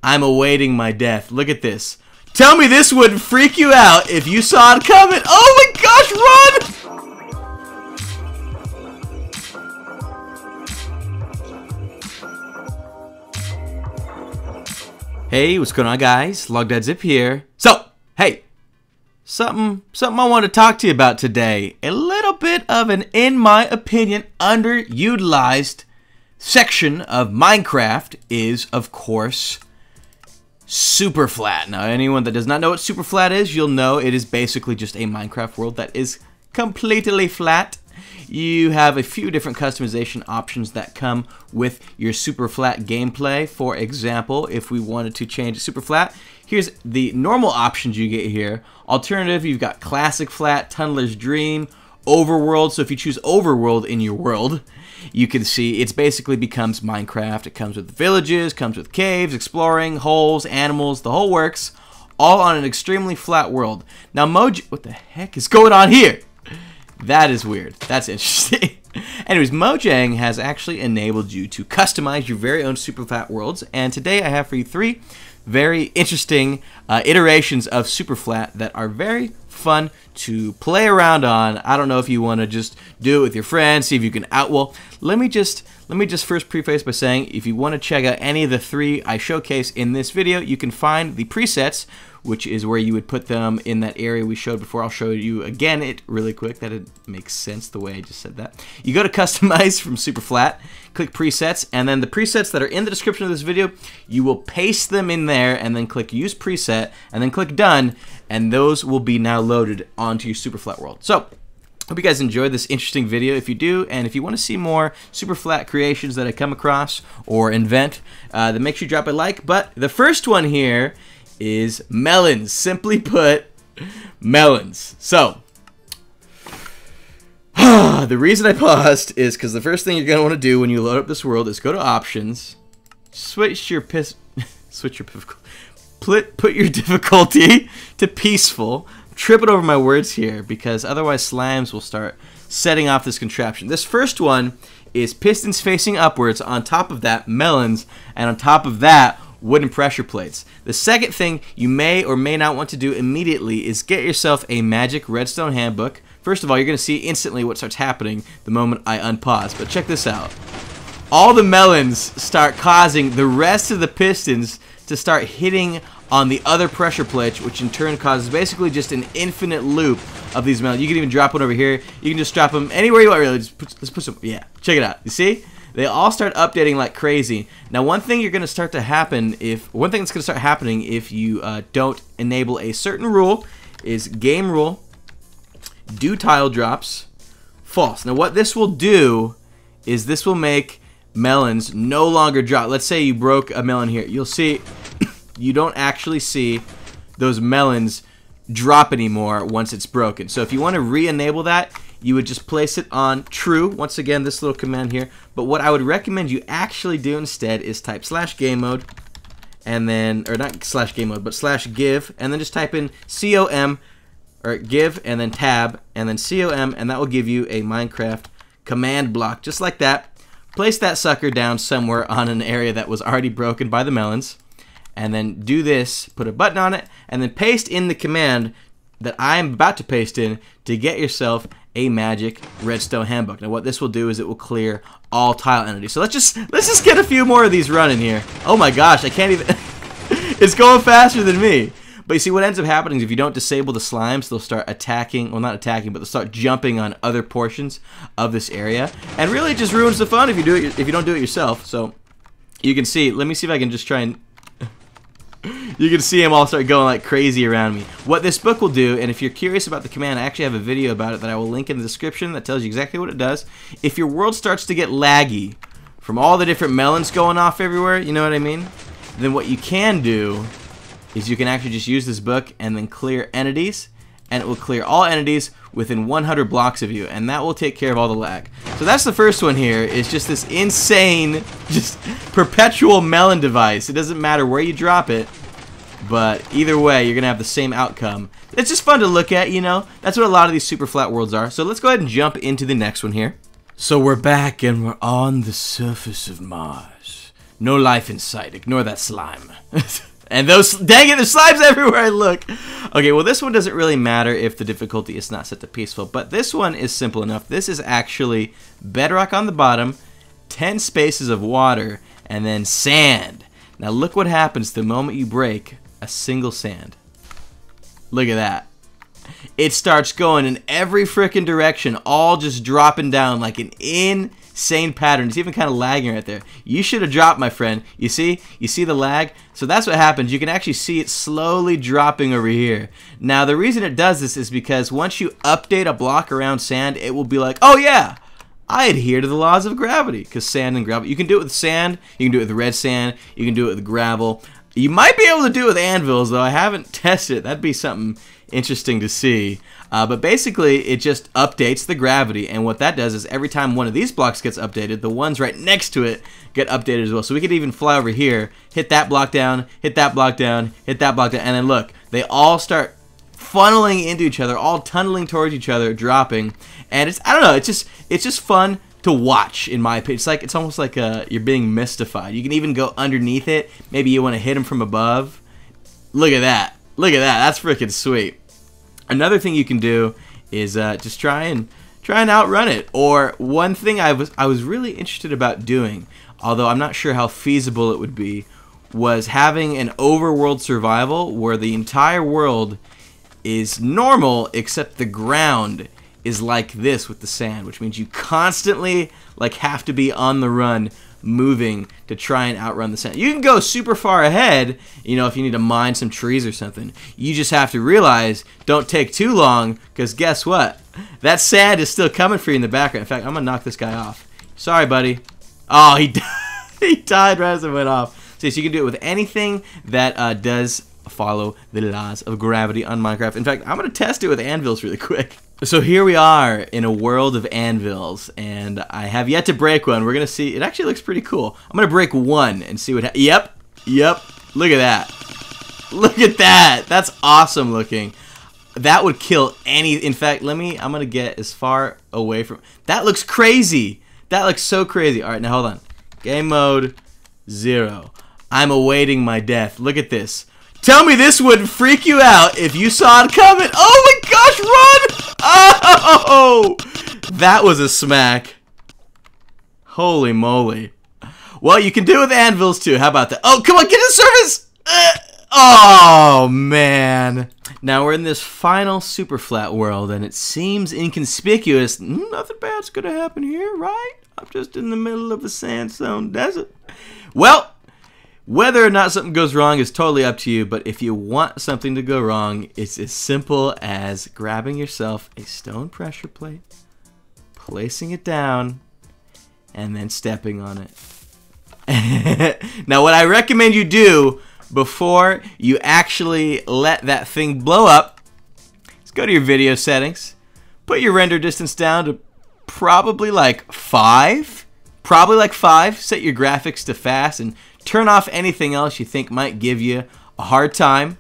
I'm awaiting my death. Look at this. Tell me this wouldn't freak you out if you saw it coming. Oh my gosh, run! Hey, what's going on, guys? LogDadZip here. So, hey, something I want to talk to you about today. A little bit of an, in my opinion, underutilized section of Minecraft is, of course, Superflat. Now, anyone that does not know what Superflat is, you'll know it is basically just a Minecraft world that is completely flat. You have a few different customization options that come with your Superflat gameplay. For example, if we wanted to change it super flat, here's the normal options you get here. Alternative, you've got Classic Flat, Tunneler's Dream, Overworld. So if you choose Overworld in your world, you can see it basically becomes Minecraft. It comes with villages, comes with caves, exploring, holes, animals, the whole works, all on an extremely flat world. Now, what the heck is going on here? That is weird. That's interesting. Anyways, Mojang has actually enabled you to customize your very own Superflat worlds, and today I have for you 3 very interesting iterations of Superflat that are very fun to play around on. I don't know if you want to just do it with your friends, see if you can well, let me just first preface by saying, if you want to check out any of the 3 I showcase in this video, you can find the presets, which is where you would put them in that area we showed before. I'll show you again it really quick, that it makes sense the way I just said that. You go to Customize from Superflat, click Presets, and then the presets that are in the description of this video, you will paste them in there, and then click Use Preset, and then click Done, and those will be now loaded onto your Superflat world. So, hope you guys enjoyed this interesting video. If you do, and if you want to see more Superflat creations that I come across or invent, then make sure you drop a like. But the first one here is melons. Simply put, melons. So, the reason I paused is because the first thing you're going to want to do when you load up this world is go to Options, put your difficulty to peaceful. Tripping over my words here because otherwise slimes will start setting off this contraption. This first one is pistons facing upwards, on top of that melons, and on top of that wooden pressure plates. The second thing you may or may not want to do immediately is get yourself a magic redstone handbook. First of all, you're going to see instantly what starts happening the moment I unpause, but check this out. All the melons start causing the rest of the pistons to start hitting on the other pressure plates, which in turn causes basically just an infinite loop of these melons. You can even drop one over here. You can just drop them anywhere you want, really. Let's put some, yeah, check it out. You see? They all start updating like crazy. Now, one thing that's going to start happening if you don't enable a certain rule is game rule, do tile drops, false. Now, what this will do is this will make melons no longer drop. Let's say you broke a melon here. You'll see you don't actually see those melons drop anymore once it's broken. So if you want to re-enable that, you would just place it on true. Once again, this little command here. But what I would recommend you actually do instead is type /game mode, and then, or not /game mode, but /give, and then just type in COM, or give, and then tab, and then COM, and that will give you a Minecraft command block, just like that. Place that sucker down somewhere on an area that was already broken by the melons, and then do this, put a button on it, and then paste in the command that I am about to paste in to get yourself a magic redstone handbook. Now what this will do is it will clear all tile entities. So let's just get a few more of these running here. Oh my gosh, I can't even it's going faster than me. But you see, what ends up happening is if you don't disable the slimes, they'll start attacking, well, not attacking, but they'll start jumping on other portions of this area, and really it just ruins the fun if you don't do it yourself. So you can see, let me see if I can just try and you can see them all start going like crazy around me. What this book will do, and if you're curious about the command, I actually have a video about it that I will link in the description that tells you exactly what it does. If your world starts to get laggy from all the different melons going off everywhere, you know what I mean? Then what you can do is you can actually just use this book and then clear entities, and it will clear all entities within 100 blocks of you, and that will take care of all the lag. So that's the first one here, is just this insane, just perpetual melon device. It doesn't matter where you drop it, but either way, you're going to have the same outcome. It's just fun to look at, you know? That's what a lot of these super flat worlds are. So let's go ahead and jump into the next one here. So we're back, and we're on the surface of Mars. No life in sight. Ignore that slime. And those, dang it, there's slimes everywhere I look. Okay, well, this one doesn't really matter if the difficulty is not set to peaceful, but this one is simple enough. This is actually bedrock on the bottom, 10 spaces of water, and then sand. Now look what happens the moment you break a single sand. Look at that. It starts going in every frickin' direction, all just dropping down like an insane pattern. It's even kind of lagging right there. You should have dropped, my friend. You see? You see the lag? So that's what happens. You can actually see it slowly dropping over here. Now, the reason it does this is because once you update a block around sand, it will be like, oh yeah, I adhere to the laws of gravity. Because sand and gravel. You can do it with sand. You can do it with red sand. You can do it with gravel. You might be able to do it with anvils, though. I haven't tested it. That'd be something interesting to see. But basically, it just updates the gravity, and what that does is every time one of these blocks gets updated, the ones right next to it get updated as well. So we could even fly over here, hit that block down, hit that block down, hit that block down, and then look, they all start funneling into each other, all tunneling towards each other, dropping, and it's, I don't know, it's just fun to watch, in my opinion. It's almost like you're being mystified. You can even go underneath it. Maybe you want to hit them from above. Look at that. Look at that. That's freaking sweet. Another thing you can do is just try and outrun it. Or one thing I was really interested about doing, although I'm not sure how feasible it would be, was having an overworld survival where the entire world is normal except the ground is like this with the sand, which means you constantly like have to be on the run, moving to try and outrun the sand. You can go super far ahead, you know, if you need to mine some trees or something. You just have to realize, don't take too long, because guess what? That sand is still coming for you in the background. In fact, I'm gonna knock this guy off. Sorry, buddy. Oh, he he died right as it went off. So you can do it with anything that does follow the laws of gravity on Minecraft. In fact, I'm gonna test it with anvils really quick. So here we are in a world of anvils, and I have yet to break one. We're gonna see. It actually looks pretty cool. I'm gonna break one and see what happens. Yep. Look at that. Look at that. That's awesome looking. That would kill any. In fact, I'm gonna get as far away from. That looks crazy. That looks so crazy. All right, now hold on. Game mode 0. I'm awaiting my death. Look at this. Tell me this wouldn't freak you out if you saw it coming. Oh my gosh, run! Oh! That was a smack. Holy moly. Well, you can do it with anvils too. How about that? Oh, come on, get to the surface! Oh, man. Now we're in this final super flat world, and it seems inconspicuous. Nothing bad's gonna happen here, right? I'm just in the middle of a sandstone desert. Well, whether or not something goes wrong is totally up to you, but if you want something to go wrong, it's as simple as grabbing yourself a stone pressure plate, placing it down, and then stepping on it. Now, what I recommend you do before you actually let that thing blow up is go to your video settings, put your render distance down to probably like 5. Set your graphics to fast, and turn off anything else you think might give you a hard time.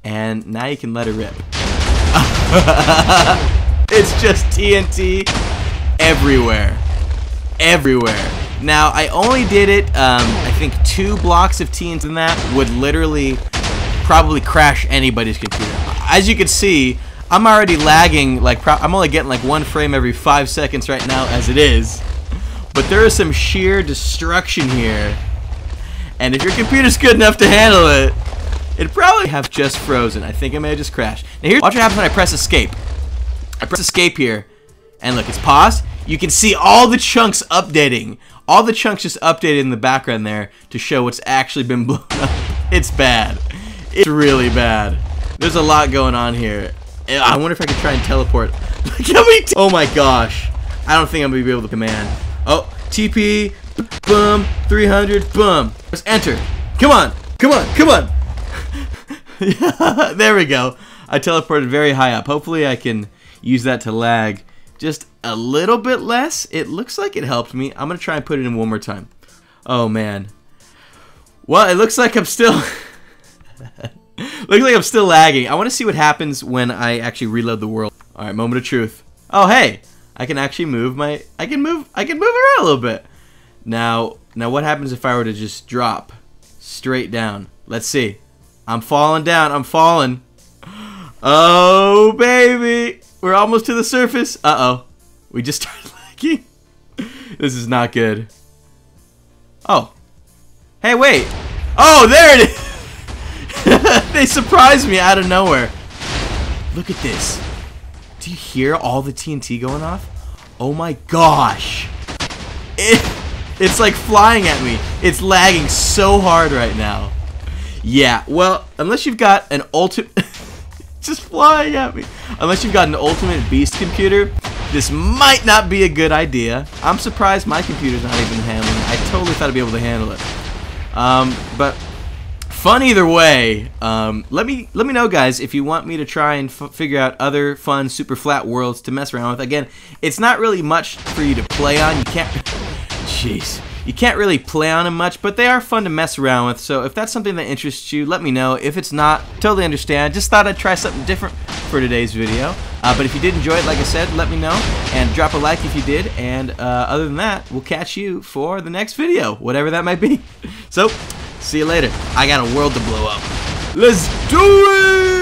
And now you can let it rip. It's just TNT everywhere. Everywhere. Now, I only did it, I think 2 blocks of TNT in that would literally probably crash anybody's computer. As you can see, I'm already lagging, like I'm only getting like 1 frame every 5 seconds right now as it is. But there is some sheer destruction here. And if your computer's good enough to handle it, it'd probably have just frozen. I think it may have just crashed. Now here's watch what happens when I press escape. I press escape here, and look, it's paused. You can see all the chunks updating. All the chunks just updated in the background there to show what's actually been blown up. It's bad. It's really bad. There's a lot going on here. I wonder if I could try and teleport. Oh my gosh. I don't think I'm going to be able to command. Oh, TP, boom, 300, boom. Let's enter. Come on, come on, come on. There we go. I teleported very high up. Hopefully I can use that to lag just a little bit less. It looks like it helped me. I'm going to try and put it in one more time. Oh, man. Well, it looks like I'm still... looks like I'm still lagging. I want to see what happens when I actually reload the world. All right, moment of truth. Oh, hey. I can actually move my... I can move around a little bit. Now, Now what happens if I were to just drop straight down? Let's see. I'm falling down. I'm falling. Oh, baby. We're almost to the surface. Uh-oh. We just started lagging. This is not good. Oh. Hey, wait. Oh, there it is. They surprised me out of nowhere. Look at this. Do you hear all the TNT going off? Oh my gosh. It's like flying at me. It's lagging so hard right now. Yeah, well, unless you've got an ultimate... just flying at me. Unless you've got an ultimate beast computer, this might not be a good idea. I'm surprised my computer's not even handling it. I totally thought I'd be able to handle it. But fun either way. Let me know, guys, if you want me to try and figure out other fun super flat worlds to mess around with. Again, it's not really much for you to play on. You can't... Jeez. You can't really play on them much, but they are fun to mess around with. So if that's something that interests you, let me know. If it's not, totally understand. Just thought I'd try something different for today's video. But if you did enjoy it, like I said, let me know. And drop a like if you did. And other than that, we'll catch you for the next video, whatever that might be. So, see you later. I got a world to blow up. Let's do it!